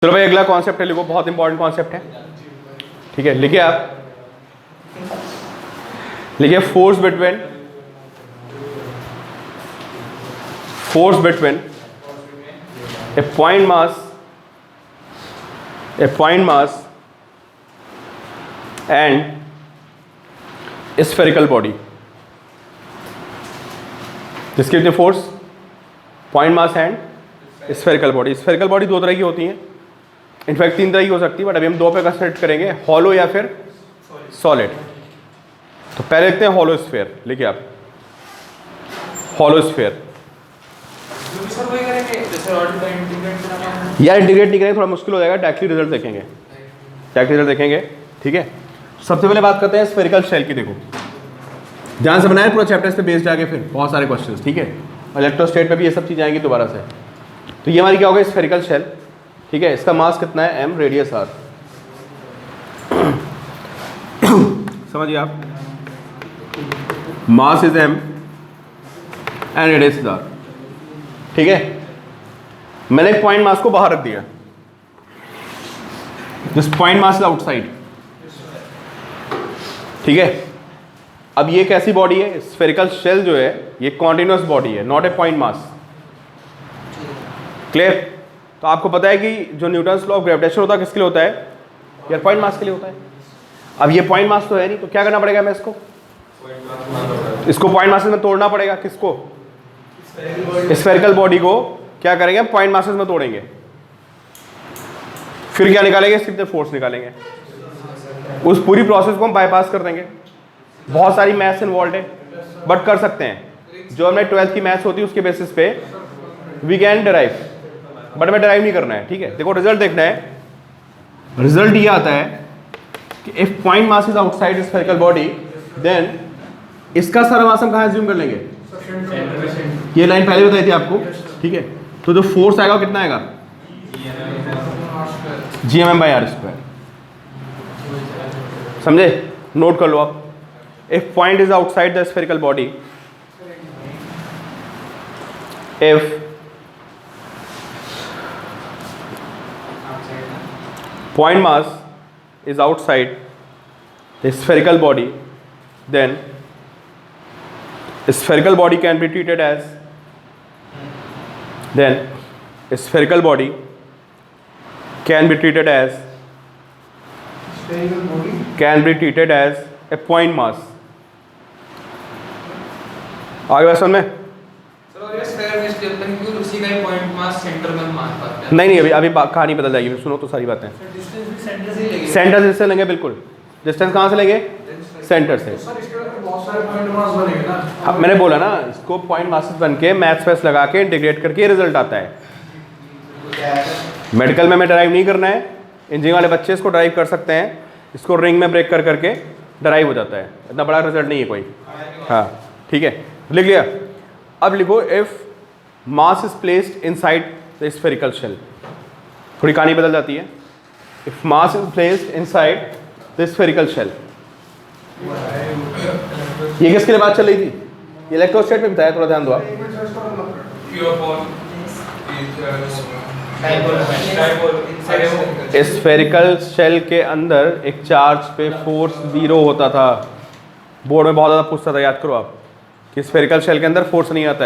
चलो भाई अगला कॉन्सेप्ट है, लिखो, बहुत इंपॉर्टेंट कॉन्सेप्ट है। ठीक है, लिखिए आप, लिखिए force between A point mass and spherical body. जिसकी वजह force, point mass and spherical body. Spherical body दो तरह की होती हैं, इनफैक्ट तीन तरह की हो सकती है, बट अभी हम दो पे कंसिडर करेंगे, हॉलो या फिर सॉलिड। तो पहले देखते हैं हॉलो स्फीयर। लिखिए आप, हॉलो स्फीयर। यार इंटीग्रेट नहीं करेंगे, थोड़ा मुश्किल हो जाएगा, डायरेक्टली रिजल्ट देखेंगे। ठीक है, सबसे पहले बात करते हैं स्फेरिकल शेल की। देखो जहाँ से बनाया पूरा चैप्टर इस पे बेस्ड आगे फिर बहुत सारे क्वेश्चंस। ठीक है, इलेक्ट्रोस्टेट पे भी ये सब चीज़ें आएंगी दोबारा से। तो ये हमारी क्या होगा, स्फेरिकल शेल। ठीक है, इसका मास कितना है, m, रेडियस r। समझिए आप, मास is m and radius is r। ठीक है, मैंने एक पॉइंट मास को बाहर रख दिया, this point mass is outside. ठीक है, अब ये कैसी बॉडी है, स्फेरिकल शेल जो है ये कॉन्टिन्यूअस बॉडी है, not a point mass. Clear? तो आपको पता है कि जो न्यूटन्स लॉ ऑफ ग्रेविटेशन होता है किसके लिए होता है, यार पॉइंट मास के लिए होता है। अब ये पॉइंट मास तो है नहीं, तो क्या करना पड़ेगा, मैं इसको पॉइंट मासेस में तोड़ना पड़ेगा। किसको, स्फेरिकल बॉडी को क्या करेंगे, पॉइंट मासेस में तोड़ेंगे। फिर क्या निकालेंगे, सिर्फ फोर्स निकालेंगे। उस पूरी प्रोसेस को हम बाईपास कर देंगे। बहुत सारी मैथ्स इन्वॉल्व है, बट कर सकते हैं। जो हमने 12th की मैथ्स होती है उसके बेसिस पे वी कैन डिराइव, बट हमें डिराइव नहीं करना है। ठीक है, देखो रिजल्ट देखना है। रिजल्ट ये आता है कि if point mass is outside spherical body, then इसका सारा मास हम कहाँ एज्यूम कर लेंगे, ये लाइन पहले बताई थी आपको। ठीक है, तो जो फोर्स आएगा वो कितना आएगा, Gmm/r²। समझे, नोट कर लो आप। If point is outside the spherical body, if point mass is outside the spherical body, then spherical body can be treated as a point mass। आगे बात समझ में? नहीं, अभी कहानी बदल जाएगी, सुनो तो सारी बातें। सेंटर से लेंगे, बिल्कुल। डिस्टेंस कहाँ से लेंगे, सेंटर से। हाँ, मैंने बोला ना, इसको पॉइंट मासेस बन के मैथ्स फैस लगा के इंटीग्रेट करके रिजल्ट आता है। मेडिकल में हमें ड्राइव नहीं करना है, इंजीनियरिंग वाले बच्चे इसको ड्राइव कर सकते हैं। इसको रिंग में ब्रेक कर करके ड्राइव हो जाता है, इतना बड़ा रिजल्ट नहीं है कोई। हाँ ठीक है, लिख लिया। अब लिखो, if mass is placed inside the spherical shell. थोड़ी कहानी बदल जाती है। If mass is placed inside the spherical shell, ये किसके लिए बात चल रही थी, ये इलेक्ट्रोस्टेट में बताया, थोड़ा ध्यान दो आप। स्फेरिकल शेल के अंदर एक चार्ज पे फोर्स 0 होता था। बोर्ड में बहुत ज़्यादा पूछता था, याद करो आप, कि स्फेरिकल शेल के अंदर फोर्स नहीं आता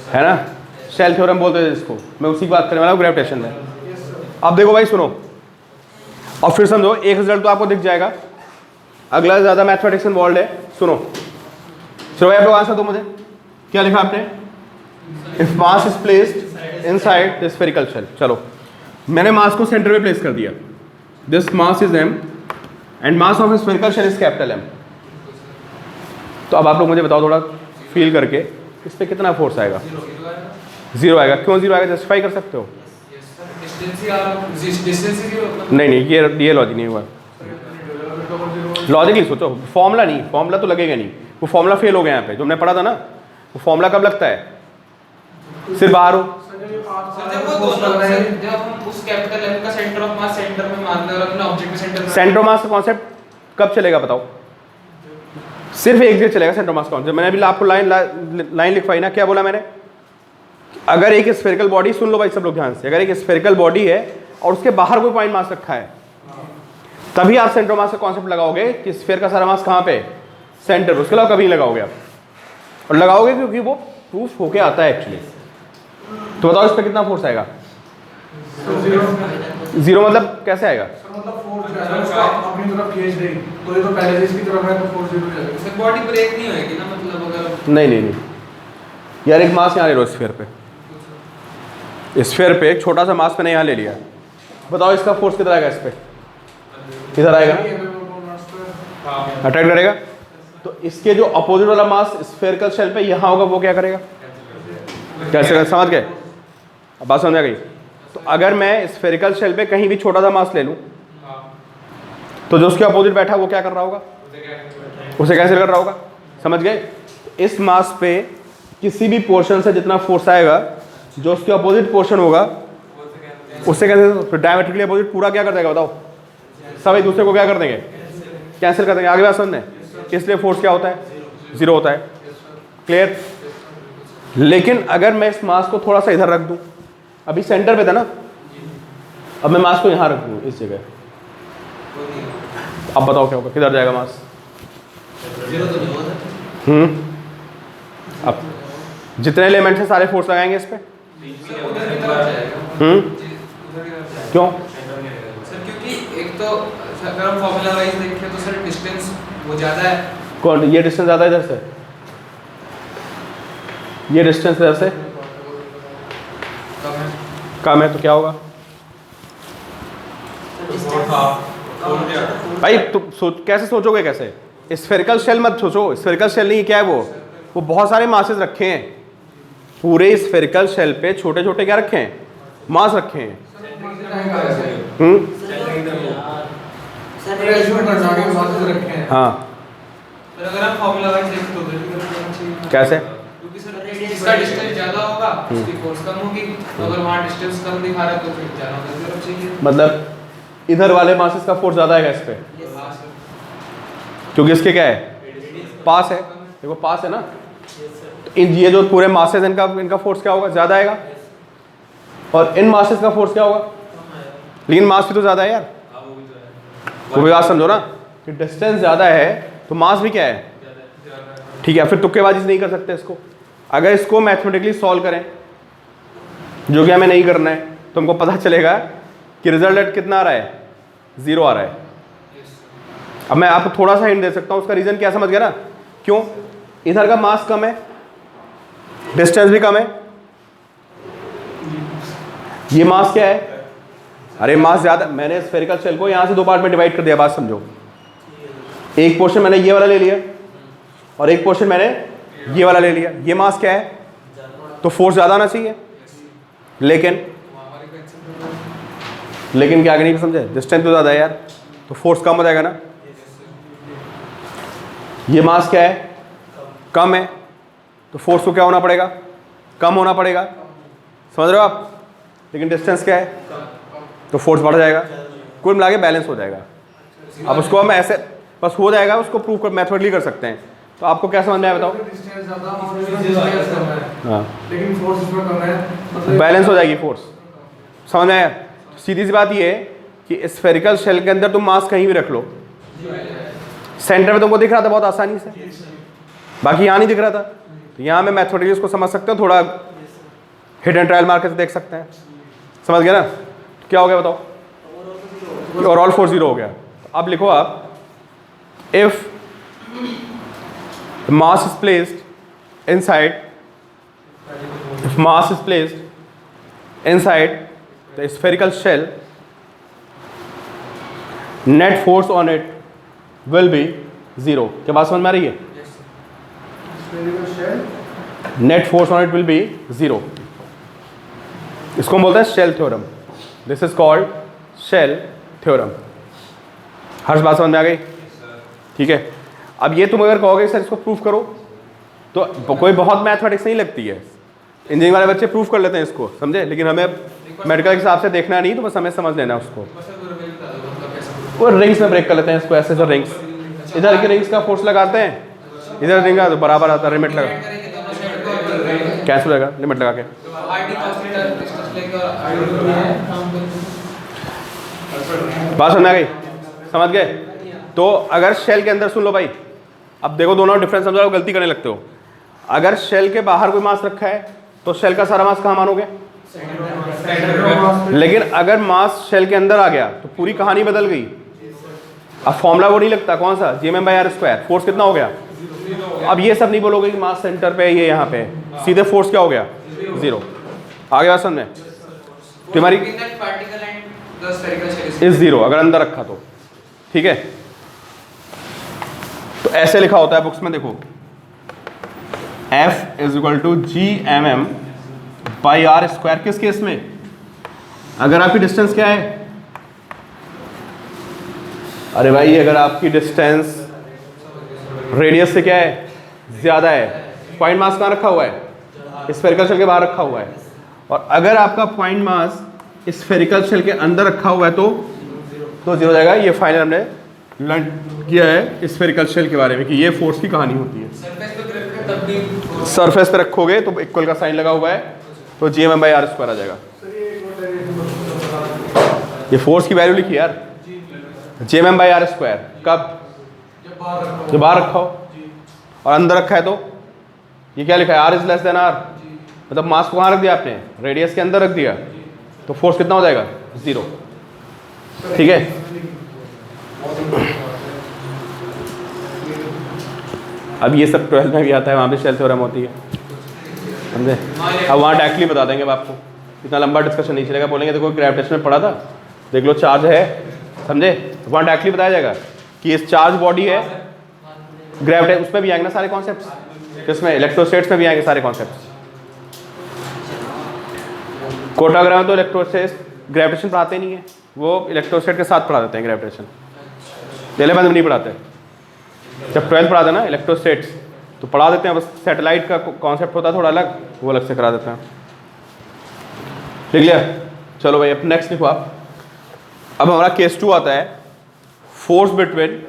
है ना। शेल थ्योरम बोलते थे इसको, मैं उसी की बात करने वाला हूँ ग्रेविटेशन में। अब देखो भाई, सुनो और फिर समझो, एक रिजल्ट तो आपको दिख जाएगा, अगला ज़्यादा मैथमेटिक्स इन्वॉल्व है। सुनो, चलो भाई आप लोग आंसर दो मुझे। क्या लिखा आपने, if mass is placed inside the spherical shell. चलो, मैंने मास को सेंटर में प्लेस कर दिया, this mass is m and mass of spherical shell is capital M। तो अब आप लोग मुझे बताओ थोड़ा फील करके, इस पर कितना फोर्स आएगा, 0 आएगा। क्यों 0 आएगा, जस्टिफाई कर सकते हो? नहीं, ये लॉजिक नहीं हुआ। लॉजिक नहीं सोचो, फॉर्मूला नहीं, फॉर्मूला तो लगेगा नहीं, वो फॉर्मूला फेल हो गया यहाँ पे। जो हमने पढ़ा था ना, वो फॉर्मूला कब लगता है, सिर्फ बाहर हो। सेंटर ऑफ मास का कॉन्सेप्ट कब चलेगा बताओ? सिर्फ एक जगह चलेगा सेंटर ऑफ मास कॉन्सेप्ट। मैंने अभी आपको लाइन लिखवाई ना, क्या बोला मैंने? अगर एक स्फेरिकल बॉडी, सुन लो भाई सब लोग ध्यान से, अगर एक स्फेरिकल बॉडी है और उसके बाहर कोई पॉइंट मास रखा है, तभी आप सेंटर मास का कॉन्सेप्ट लगाओगे कि स्फीयर का सारा मास कहाँ पे, सेंटर। उसके अलावा कभी नहीं लगाओगे आप, और लगाओगे क्योंकि वो प्रूफ होके आता है एक्चुअली। तो बताओ इस पर कितना फोर्स आएगा? जीरो मतलब कैसे आएगा? मतलब फोर्स जो है उसका अपनी तरफ खींच रही, तो ये तो पहले से इसकी तरफ है, तो फोर्स जीरो जाएगा। सर बॉडी ब्रेक नहीं होएगी ना, मतलब अगर नहीं नहीं नहीं यार, एक मास यहाँ ले लो स्फीयर पे, स्फीयर पे एक छोटा सा मास मैंने यहाँ ले लिया, बताओ इसका फोर्स कितना आएगा? इस पे इधर आएगा, अट्रैक्ट करेगा। तो इसके जो अपोजिट वाला मास स्फेरिकल शेल पे यहाँ होगा, वो क्या करेगा? कैसे? समझ गए? अब बात समझ आ गई? तो अगर मैं स्फेरिकल शेल पे कहीं भी छोटा सा मास ले लूँ, तो जो उसके अपोजिट बैठा है वो क्या कर रहा होगा? उसे कैंसिल कर रहा होगा। समझ गए? इस मास पे किसी भी पोर्शन से जितना फोर्स आएगा, जो उसके अपोजिट पोर्शन होगा उससे कैसे, डायमेट्रिकली अपोजिट पूरा क्या कर देगा? बताओ, सब एक दूसरे को क्या कर देंगे? कैंसिल कर देंगे। आगे बात समझने, इसलिए फोर्स क्या होता है? जीरो होता है। क्लियर? लेकिन अगर मैं इस मास को थोड़ा सा इधर रख दूं, अभी सेंटर पे था ना, अब मैं मास को यहां रख दूं इस जगह, अब बताओ क्या होगा? किधर जाएगा मास? अब जितने एलिमेंट है सारे फोर्स लगाएंगे इस पे। क्यों? सर क्योंकि एक तो अगर हम फॉर्मूला वाइज देखें तो सर डिस्टेंस वो ज़्यादा है। कौन? ये डिस्टेंस ज़्यादा है इधर से, ये डिस्टेंस इधर से कम है, तो क्या होगा भाई? तुम कैसे सोचोगे? कैसे? स्फेरिकल शेल मत सोचो, स्फेरिकल शेल नहीं, क्या है वो बहुत सारे मासेस रखे हैं पूरे स्फेरिकल शेल पे, छोटे छोटे क्या रखे हैं? मास रखे हैं। हाँ, अगर हम फॉर्मूला वाइज देखें तो कैसे? क्योंकि सर इसका डिस्टेंस ज़्यादा होगा, उसकी फोर्स कम होगी, अगर वहाँ डिस्टेंस कम दिखा रहा है तो फिर ज़्यादा होगा चाहिए। मतलब इधर वाले मासेस का फोर्स ज़्यादा आएगा इस पे, क्योंकि इसके क्या है? पास है। देखो पास है ना, ये जो पूरे मासेस इनका फोर्स क्या होगा? ज़्यादा आएगा। और इन मासेस का फोर्स क्या होगा? लेकिन मास भी तो ज़्यादा है यार, वो भी बात समझो ना कि डिस्टेंस ज़्यादा है तो मास भी क्या है? ठीक है, फिर तुक्केबाजी नहीं कर सकते इसको। अगर इसको मैथमेटिकली सॉल्व करें, जो कि हमें नहीं करना है, तो हमको पता चलेगा कि रिजल्ट कितना आ रहा है? जीरो आ रहा है। अब मैं आपको थोड़ा सा हिंट दे सकता हूँ, उसका रीज़न क्या समझ गया ना? क्यों? इधर का मास कम है, डिस्टेंस भी कम है, ये मास क्या है? अरे मास ज़्यादा। मैंने स्फेरिकल शेल को यहाँ से दो पार्ट में डिवाइड कर दिया, बात समझो। एक पोर्शन मैंने ये वाला ले लिया और एक पोर्शन मैंने ये वाला ले लिया। ये मास क्या है? तो फोर्स ज़्यादा आना चाहिए, लेकिन क्या आगे नहीं समझे? डिस्टेंस तो ज़्यादा है यार, तो फोर्स कम हो जाएगा ना। ये मास क्या है? कम है, तो फोर्स को क्या होना पड़ेगा? कम होना पड़ेगा। समझ रहे हो आप? लेकिन डिस्टेंस क्या है? तो फोर्स बढ़ जाएगा, कुल मिला के बैलेंस हो जाएगा। अब उसको हम ऐसे बस हो जाएगा, उसको प्रूव कर मैथमेटिकली कर सकते हैं। तो आपको क्या समझ में आया बताओ? हाँ, लेकिन फोर्स इसमें कम है, बैलेंस हो जाएगी फोर्स। समझ में आया? सीधी सी बात ये है कि स्फेरिकल शेल के अंदर तुम मास कहीं भी रख लो, सेंटर में तुमको दिख रहा था बहुत आसानी से, बाकी यहाँ नहीं दिख रहा था। तो यहाँ में मैथमेटिकली इसको समझ सकते हो, थोड़ा हिट एंड ट्रायल मार के देख सकते हैं। समझ गया ना? तो क्या हो गया बताओ? ओवरऑल फोर्स जीरो हो गया। अब लिखो आप, if mass is placed inside the spherical shell, net force on it will be zero। क्या बात समझ में आ रही है? Net force on it will be zero. इसको हम बोलते हैं shell theorem. This is called shell theorem. हर बात समझ में आ गई? ठीक है। अब ये तुम अगर कहोगे सर इसको प्रूफ करो, तो कोई बहुत मैथमेटिक्स नहीं लगती है, इंजीनियरिंग वाले बच्चे प्रूफ कर लेते हैं इसको, समझे? लेकिन हमें मेडिकल के हिसाब से देखना नहीं, तो बस हमें समझ लेना उसको। वो रिंग्स में ब्रेक कर लेते हैं इसको, ऐसे सर रिंग्स, इधर की रिंग्स का फोर्स लगाते हैं, इधर रिंग का तो बराबर आता है, लिमिट लगा कैंसिल हो जाएगा लिमिट लगा के। बात समझ आ गई? समझ गए? तो अगर शेल के अंदर, सुन लो भाई, अब देखो दोनों डिफरेंस समझो, गलती करने लगते हो। अगर शेल के बाहर कोई मास रखा है तो शेल का सारा मास कहाँ मानोगे? लेकिन अगर मास शेल के अंदर आ गया तो पूरी कहानी बदल गई। अब फॉर्मूला वो नहीं लगता, कौन सा? Gm/r²। फोर्स कितना हो गया? अब ये सब नहीं बोलोगे कि मास सेंटर पे ये यहाँ पे, सीधे फोर्स क्या हो गया? 0। आगे बात समझ में? तुम्हारी इस 0 अगर अंदर रखा तो ठीक है। तो ऐसे लिखा होता है बुक्स में, देखो F = Gmm/r²। किस केस में? अगर आपकी डिस्टेंस क्या है? अरे भाई अगर आपकी डिस्टेंस रेडियस से क्या है? ज्यादा है। पॉइंट मास कहाँ रखा हुआ है? स्फेरिकल शेल के बाहर रखा हुआ है। और अगर आपका पॉइंट मास स्फेरिकल शेल के अंदर रखा हुआ है तो 0 हो जाएगा। ये फाइनल हमने लर्न किया है स्फेरिकल शेल के बारे में कि ये फोर्स की कहानी होती है। सरफेस पे रखोगे तो इक्वल का साइन लगा हुआ है तो Gmm/r² आ जाएगा। ये फोर्स की वैल्यू लिखी यार, Gmm/r²। कब? जब बाहर रखा हो। और अंदर रखा है तो ये क्या लिखा है? R > R। मतलब मास को कहाँ रख दिया आपने? रेडियस के अंदर रख दिया, तो फोर्स कितना हो जाएगा? 0। ठीक है। अब ये सब 12th में भी आता है, वहाँ पे शेल थ्योरम होती है, समझे? अब वहाँ डायरेक्टली बता देंगे अब आपको, इतना लंबा डिस्कशन नहीं चलेगा। बोलेंगे देखो ग्रेविटेशन में पढ़ा था, देख लो चार्ज है, समझे? वहाँ डायरेक्टली बताया जाएगा कि इस चार्ज बॉडी है, ग्रेविटेशन, उसमें भी आएंगे ना सारे कॉन्सेप्ट्स, किसमें? इलेक्ट्रोस्टैट्स में भी आएंगे सारे कॉन्सेप्ट्स। कोटाग्राम में तो इलेक्ट्रोस्टैट्स ग्रेविटेशन पढ़ाते नहीं है, वो इलेक्ट्रोस्टैट के साथ पढ़ा देते हैं ग्रेविटेशन, पहले बाद में नहीं पढ़ाते। जब 12th पढ़ाते हैं ना इलेक्ट्रोस्टैट्स तो पढ़ा देते हैं, बस सैटेलाइट का कॉन्सेप्ट होता है थोड़ा अलग, वो अलग से करा देते हैं। लिख लिया? चलो भाई अब नेक्स्ट लिखो आप। अब हमारा केस 2 आता है, force between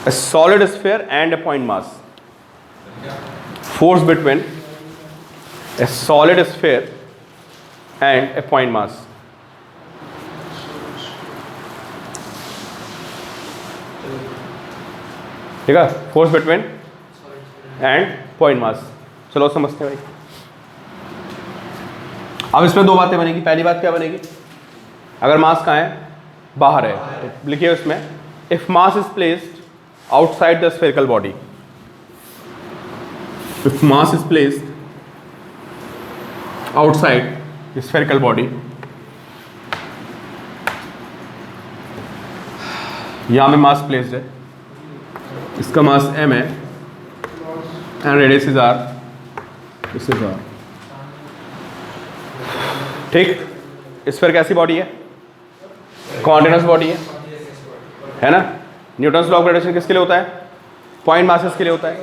a solid sphere and a point mass। Force between a solid sphere and a point mass। ठीक है, force between and point mass. चलो समझते हैं भाई। अब इसमें 2 बातें बनेगी। पहली बात क्या बनेगी? अगर मास कहाँ है? बाहर है, तो लिखिए उसमें if mass is placed outside the spherical body, if mass is placed outside the spherical body, यहाँ में मास प्लेस्ड है, इसका मास m है and radius is r, this is r। ठीक, स्फीयर कैसी बॉडी है? कॉन्टिन्यूअस बॉडी है ना? न्यूटन्स लॉ ऑफ ग्रेविटेशन किसके लिए होता है? पॉइंट मासेस के लिए होता है।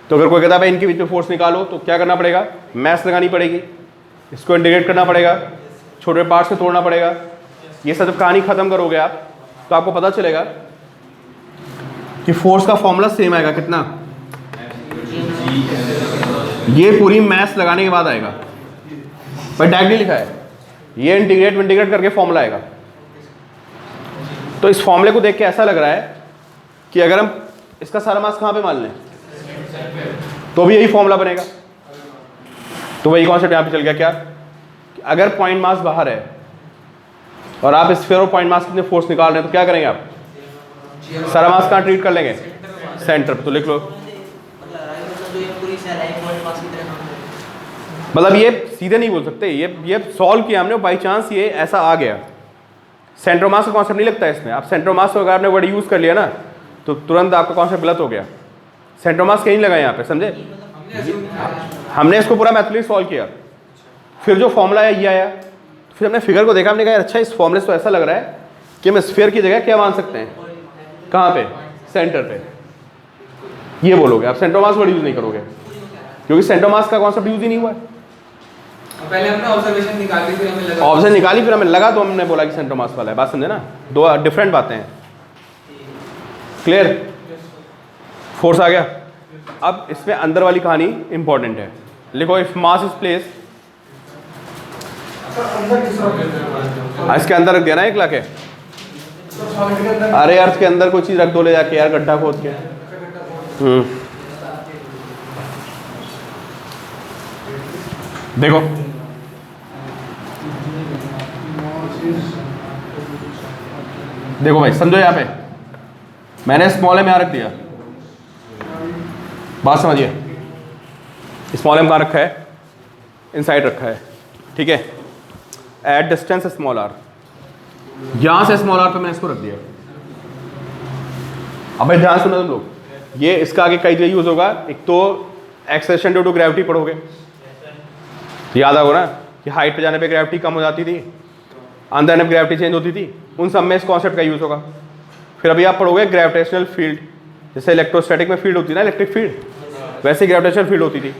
तो अगर कोई कहता है भाई इनके बीच में फोर्स निकालो, तो क्या करना पड़ेगा? मैथ लगानी पड़ेगी, इसको इंटीग्रेट करना पड़ेगा, छोटे पार्ट्स में तोड़ना पड़ेगा। ये सब जब कहानी खत्म करोगे आप तो आपको पता चलेगा कि फोर्स का फॉर्मूला सेम आएगा। कितना? ये पूरी मैथ्स लगाने के बाद आएगा, पर डायरेक्टली लिखा है, ये इंटीग्रेट करके फॉर्मूला आएगा। तो इस फॉर्मूले को देख के ऐसा लग रहा है कि अगर हम इसका सारा मास कहाँ पे मान लें तो भी यही फॉर्मूला बनेगा। तो वही कॉन्सेप्ट यहाँ पे चल गया क्या? कि अगर पॉइंट मास बाहर है और आप स्फीयर और पॉइंट मास कितने फोर्स निकाल रहे हैं, तो क्या करेंगे आप? सारा मास कहाँ ट्रीट कर लेंगे? सेंटर पे। तो लिख लो, मतलब ये सीधे नहीं बोल सकते, ये सॉल्व किया हमने, बाई चांस ये ऐसा आ गया। सेंटर मास का कॉन्सेप्ट नहीं लगता है इसमें। आप सेंटर मास को अगर आपने वर्ड यूज कर लिया ना तो तुरंत आपका कॉन्सेप्ट गलत हो गया। सेंटर मास कहीं लगा यहाँ पे, समझे? हमने इसको पूरा मैथमेटिकली सॉल्व किया, फिर जो फॉर्मूला है ये आया, फिर हमने फिगर को देखा, हमने कहा अच्छा इस फॉर्मूले से तो ऐसा लग रहा है कि हम स्फीयर की जगह क्या मान सकते हैं? कहाँ पे? सेंटर पे। ये बोलोगे आप, सेंटर मास वर्ड यूज नहीं करोगे क्योंकि सेंटर मास का कॉन्सेप्ट यूज ही नहीं हुआ है। पहले हमने ऑब्जर्वेशन निकाली, फिर हमें लगा, ऑब्जर्वेशन निकाली, फिर हमें लगा, तो हमने बोला कि सेंटर मास वाला है। बात समझे ना? 2 डिफरेंट बातें हैं। क्लियर? फोर्स आ गया। अब इसमें अंदर वाली कहानी इंपॉर्टेंट है। लिखो if mass is placed sir अंदर किस तरफ लेते हैं? इसके अंदर रख दिया ना एक लाके। सर सॉलिड के अंदर अरे यार इसके अंदर कोई चीज़ रख दो ले जाके यार, गड्ढा खोद के। देखो देखो भाई, समझो यहाँ पे मैंने स्मॉल एम यहाँ रख दिया, बात समझिए। स्मॉल एम कहाँ रखा है? इनसाइड रखा है, ठीक है। एट डिस्टेंस स्मॉल आर, यहाँ से स्मॉल आर पे मैंने इसको रख दिया। अब भाई ध्यान सुनो तुम लोग, ये इसका आगे कई जगह यूज होगा। एक तो एक्सेलेरेशन ड्यू टू ग्रेविटी पढ़ोगे, याद आओ ना कि हाइट पे जाने पे ग्रेविटी कम हो जाती थी, अंदर में ग्रेविटी चेंज होती थी, उन सब में इस कॉन्सेप्ट का यूज होगा। फिर अभी आप पढ़ोगे ग्रेविटेशनल फील्ड, जैसे इलेक्ट्रोस्टैटिक में फील्ड होती है ना, इलेक्ट्रिक फील्ड, वैसे ग्रेविटेशनल फील्ड होती थी।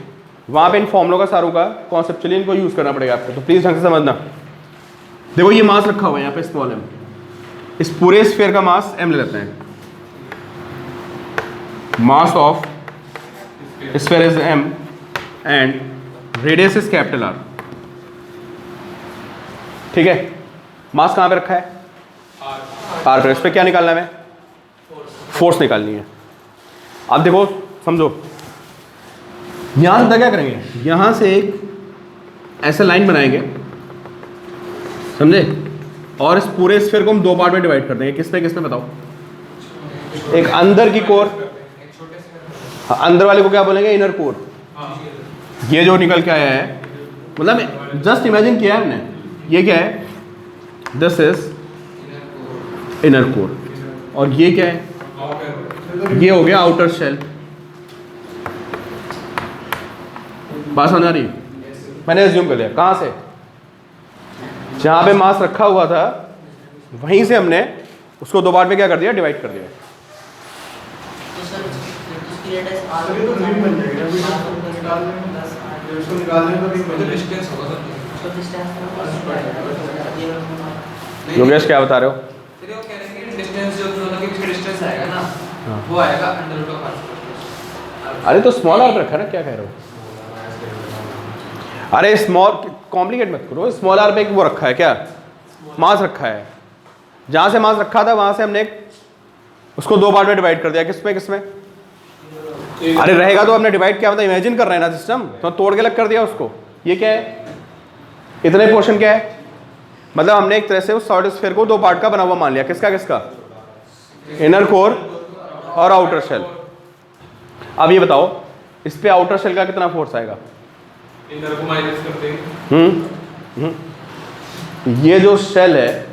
वहाँ पे इन फॉर्मुलों का सारों का कॉन्सेप्चुअली इनको यूज़ करना पड़ेगा आपको, तो प्लीज़ ढंग से समझना। देखो ये मास रखा हुआ है यहाँ पे स्मॉल एम, इस पूरे स्फीयर का मास एम ले लेते हैं। Mass of sphere is M and radius is capital R, ठीक है। मास कहाँ पे रखा है? आर पे। इस पे क्या निकालना है हमें? फोर्स निकालनी है। अब देखो समझो, यहां से क्या करेंगे, यहां से एक ऐसा लाइन बनाएंगे, समझे, और इस पूरे स्फीयर को हम दो पार्ट में डिवाइड कर देंगे। किस पे बताओ? एक अंदर की कोर, अंदर वाले को क्या बोलेंगे? Inner core. ये जो निकल के आया है, मतलब जस्ट इमेजिन किया है हमने, ये क्या है? दिस इज इनर कोर, और ये क्या है? ये हो गया आउटर शेल। बात समझ आ रही? मैंने एज्यूम कर लिया, कहाँ से? जहाँ पे मास रखा हुआ था वहीं से हमने उसको दो पार्ट में क्या कर दिया? डिवाइड कर दिया। ये तो ग्रीन बन जाएगा, अभी इसको निकाल दें तो ग्रीन बन जाएगा। डिस्टेंस होगा सर। योगेश क्या बता रहे हो? फिर वो कह रहे हैं कि डिस्टेंस जो दोनों के बीच डिस्टेंस आएगा ना, वो आएगा अंडर रूट ऑफ आर। अरे तो स्मॉल आर पे रखा है ना, क्या कह रहे हो? अरे स्मॉल कॉम्प्लिकेट मत करो, स्मॉल आर पे एक वो रखा है, क्या मास रखा है। जहाँ से मास रखा था वहाँ से हमने उसको दो पार्ट में डिवाइड कर दिया। किसमें? अरे रहेगा तो हमने डिवाइड किया, मतलब इमेजिन कर रहे हैं ना सिस्टम, तो तोड़ के अलग कर दिया उसको। ये क्या है? इतने पोर्शन क्या है? मतलब हमने एक तरह से उस सॉलिड स्फीयर को दो पार्ट का बना हुआ मान लिया। किसका? इनर कोर और आउटर शेल। अब ये बताओ, इस पे आउटर शेल का कितना फोर्स आएगा? इनर को माइनस करते हैं। ये जो शेल है,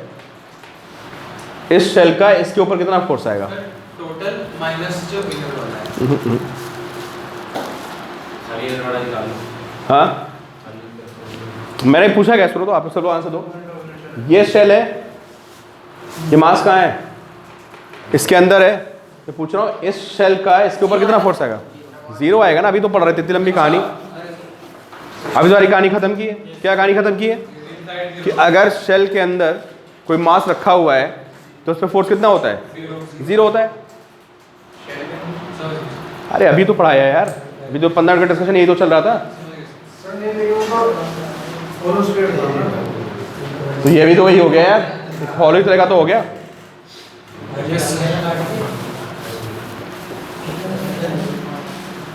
इस शेल का इसके ऊपर कितना फोर्स आएगा? टोटल माइनस जो इनर वाला है। हाँ, मैंने पूछा क्या? सुनो तो आप सब लोग आंसर दो। ये शेल है, ये मास कहाँ है? इसके अंदर है। मैं पूछ रहा हूँ इस शेल का इसके ऊपर कितना फोर्स आएगा? जीरो आएगा ना। अभी तो पढ़ रहे थे इतनी लंबी कहानी, अभी तुम्हारी कहानी खत्म की है। क्या कहानी खत्म की है? कि अगर शेल के अंदर कोई मास रखा हुआ है तो उस पर फोर्स कितना होता है? जीरो होता है। अरे अभी तो पढ़ाया यार, अभी तो 15 मिनट का डिस्कशन यही तो चल रहा था। सर ये देखो तो और उस पेड़ था ना, तो ये भी तो वही हो गया यार, फॉलो ही तरह का तो हो गया।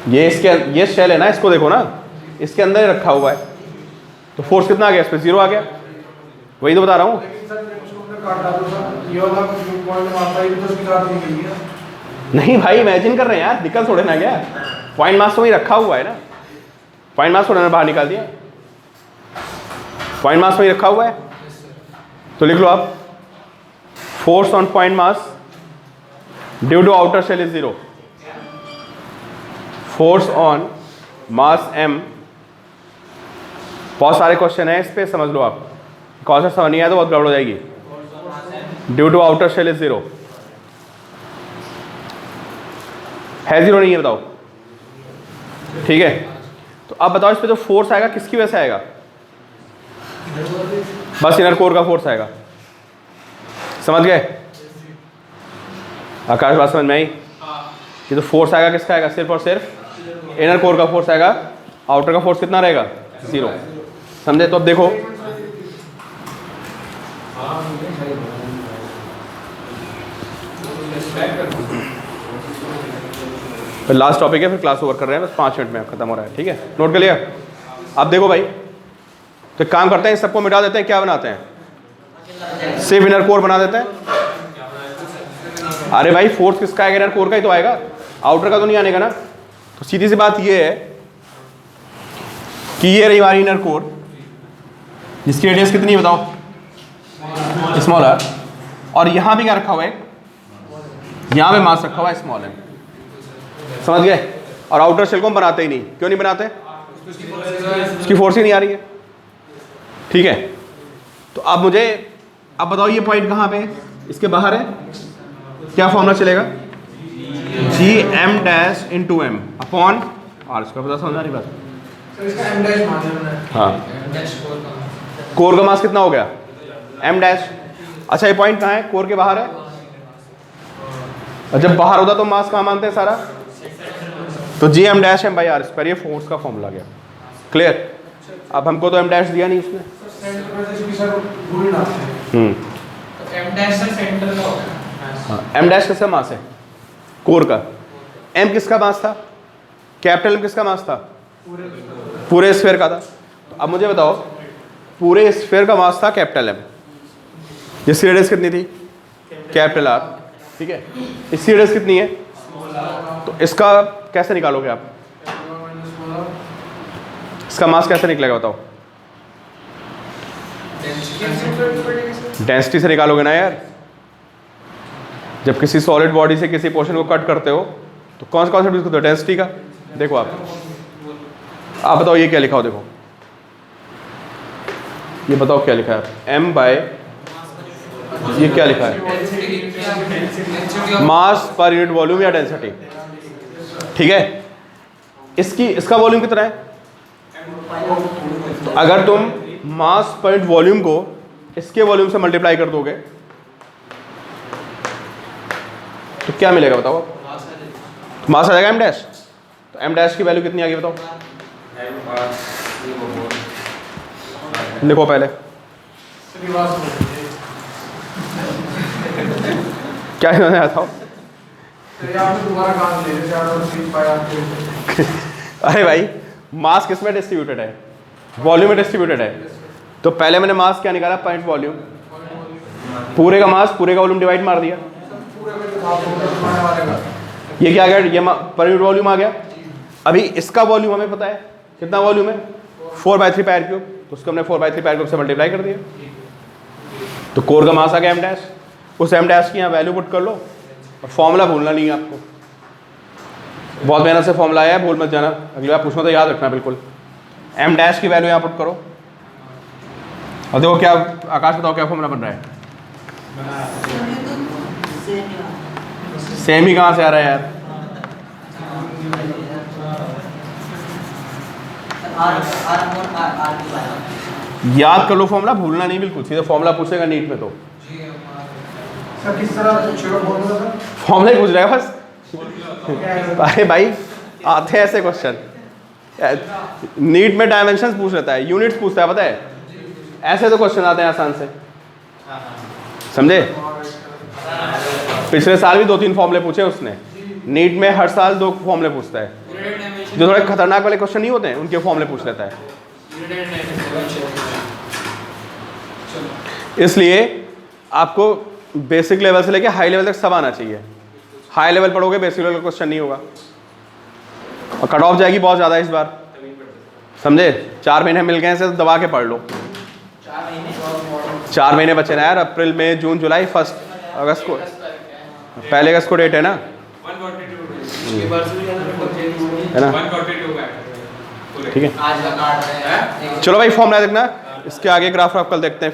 ये शेल है ना, इसको देखो ना, इसके अंदर ही रखा हुआ है, तो फोर्स कितना आ गया? इस पर जीरो आ गया। वही तो बता रहा हूँ। लेकिन सर ये उसको हमने काट डाला था, ये वाला जो पॉइंट मारता है ये तो उसकी काट दी गई है। नहीं भाई, इमेजिन कर रहे हैं यार, निकल थोड़े ना गया। पॉइंट मास तो वही रखा हुआ है ना, पॉइंट मास थोड़ा बाहर निकाल दिया, पॉइंट मास वही रखा हुआ है। तो लिख लो आप, force on point mass due to outer shell is zero. Force on mass m, बहुत सारे क्वेश्चन है इस पे, समझ लो आप। कॉन्सेप्ट समझ नहीं आया तो बहुत गड़बड़ हो जाएगी। Due to outer shell is zero है, जीरो नहीं है बताओ, ठीक है। तो अब बताओ इस पे जो फोर्स आएगा किसकी वजह से आएगा? बस इनर कोर का फोर्स आएगा। समझ गए आकाश? बात समझ में आई? ये तो फोर्स आएगा किसका आएगा? सिर्फ और सिर्फ इनर कोर का फोर्स आएगा। आउटर का फोर्स कितना रहेगा? जीरो। समझे? तो अब देखो फिर लास्ट टॉपिक है, फिर क्लास ओवर कर रहे हैं, बस 5 मिनट में खत्म हो रहा है, ठीक है? नोट कर लिया? अब देखो भाई, तो एक काम करते हैं, सबको मिटा देते हैं, क्या बनाते हैं? सिर्फ इनर कोर बना देते हैं। अरे भाई फोर्स किसका आएगा? इनर कोर का ही तो आएगा, आउटर का तो नहीं आने का ना। तो सीधी सी बात ये है कि ये रही हमारी इनर कोर, जिसकी रेडियस कितनी है बताओ? स्मॉल है। और यहाँ भी क्या रखा हुआ है? यहाँ पे मास रखा हुआ है स्मॉल है, समझ गए? और आउटर शेल को हम बनाते ही नहीं, क्यों नहीं बनाते? उसकी फोर्स ही नहीं आ रही है, ठीक है? तो अब मुझे अब बताओ ये पॉइंट कहाँ पे है? इसके बाहर है, क्या फॉर्मूला चलेगा? G M dash into M upon R square. पता समझ आ रही बात? सर इसका m डैश मान लेना है। हाँ, डैश कोर का कोर का मास कितना हो गया? M dash. अच्छा ये पॉइंट कहाँ है? कोर के बाहर है। और जब बाहर होता तो मास कहाँ मानते हैं सारा? तो G M dash M by R square, ये फोर्स का फॉर्मूला गया। क्लियर? अब हमको तो एम डैश दिया नहीं उसने। सेंटर पे इसकी सर दूरी ना है। तो एम डैश से सेंटर का होगा। हाँ, एम डैश किसका मास है? कोर का। एम किसका मास था? कैपिटल एम किसका मास था? पूरे स्फीयर का था। तो अब मुझे बताओ, पूरे स्फीयर का मास था कैपिटल एम, जिसकी रेडियस कितनी थी? कैपिटल आर, ठीक है? इसकी रेडियस कितनी है? तो इसका कैसे निकालोगे आप? इसका मास कैसे निकलेगा बताओ? डेंसिटी से निकालोगे ना यार। जब किसी सॉलिड बॉडी से किसी पोर्शन को कट करते हो तो कौन सा यूज करते हो? डेंसिटी का। देखो आप बताओ ये क्या लिखा हो? देखो ये बताओ क्या लिखा है? एम बाय, ये क्या लिखा है? मास पर यूनिट वॉल्यूम या डेंसिटी, ठीक है? इसका वॉल्यूम कितना है? तो अगर तुम मास पर यूनिट वॉल्यूम को इसके वॉल्यूम से मल्टीप्लाई कर दोगे तो क्या मिलेगा बताओ? मास आ जाएगा एम डैश। तो एम डैश की वैल्यू कितनी आ गई बताओ? लिखो पहले, क्या समझ आता हो? सर आपने दोबारा काम ले लिया, 4 और 3 पाया आपके। अरे भाई मास किस में डिस्ट्रीब्यूटेड है? वॉल्यूम में डिस्ट्रीब्यूटेड है। तो पहले मैंने मास क्या निकाला? Point volume. पूरे का मास पूरे का वॉल्यूम डिवाइड मार दिया। ये क्या आ गया? ये पर यूनिट वॉल्यूम आ गया। अभी इसका वॉल्यूम हमें पता है कितना वॉल्यूम है? 4/3 पायर क्यूब। तो उसको हमने 4/3 पायर क्यूब से मल्टीप्लाई कर दिया। तो कोर का मास आ गया एम डैश। उस एम डैश की यहाँ वैल्यू पुट कर लो और फॉर्मूला भूलना नहीं है आपको। बहुत मेहनत से फॉर्मूला आया है, भूल मत जाना। अगली बार पूछना तो याद रखना बिल्कुल। एम डैश की वैल्यू यहाँ पुट करो और देखो क्या आकाश बताओ क्या फॉर्मूला बन रहा है? सेम ही कहाँ से आ रहा है यार? याद कर लो फॉर्मूला, भूलना नहीं बिल्कुल। सीधे फॉर्मूला पूछेगा नीट में तो सर किस तरह पूछेगा फॉर्मूला? सर फॉर्मूला ही पूछ रहा है बस। अरे भाई आते हैं ऐसे क्वेश्चन, नीट में डायमेंशंस पूछ लेता है, यूनिट्स पूछता है, पता है? ऐसे तो क्वेश्चन आते हैं आसान से, समझे? पिछले साल भी 2-3 फॉर्मूले पूछे उसने। नीट में हर साल 2 फॉर्मूले पूछता है। जो थोड़े खतरनाक वाले क्वेश्चन नहीं होते हैं उनके फॉर्मूले पूछ लेता है। इसलिए आपको बेसिक लेवल से लेके हाई लेवल तक सब आना चाहिए। हाई लेवल पढ़ोगे बेसिक लेवल का क्वेश्चन नहीं होगा और कट ऑफ जाएगी बहुत ज़्यादा इस बार, समझे? 4 महीने मिल गए हैं, से दबा के पढ़ लो। 4 महीने बचे ना यार, अप्रैल मई जून जुलाई, 1 अगस्त को, पहले अगस्त को डेट है ना, है ना? ठीक है, चलो भाई फॉर्मूला देखना, इसके आगे ग्राफ आप कल देखते हैं फिर।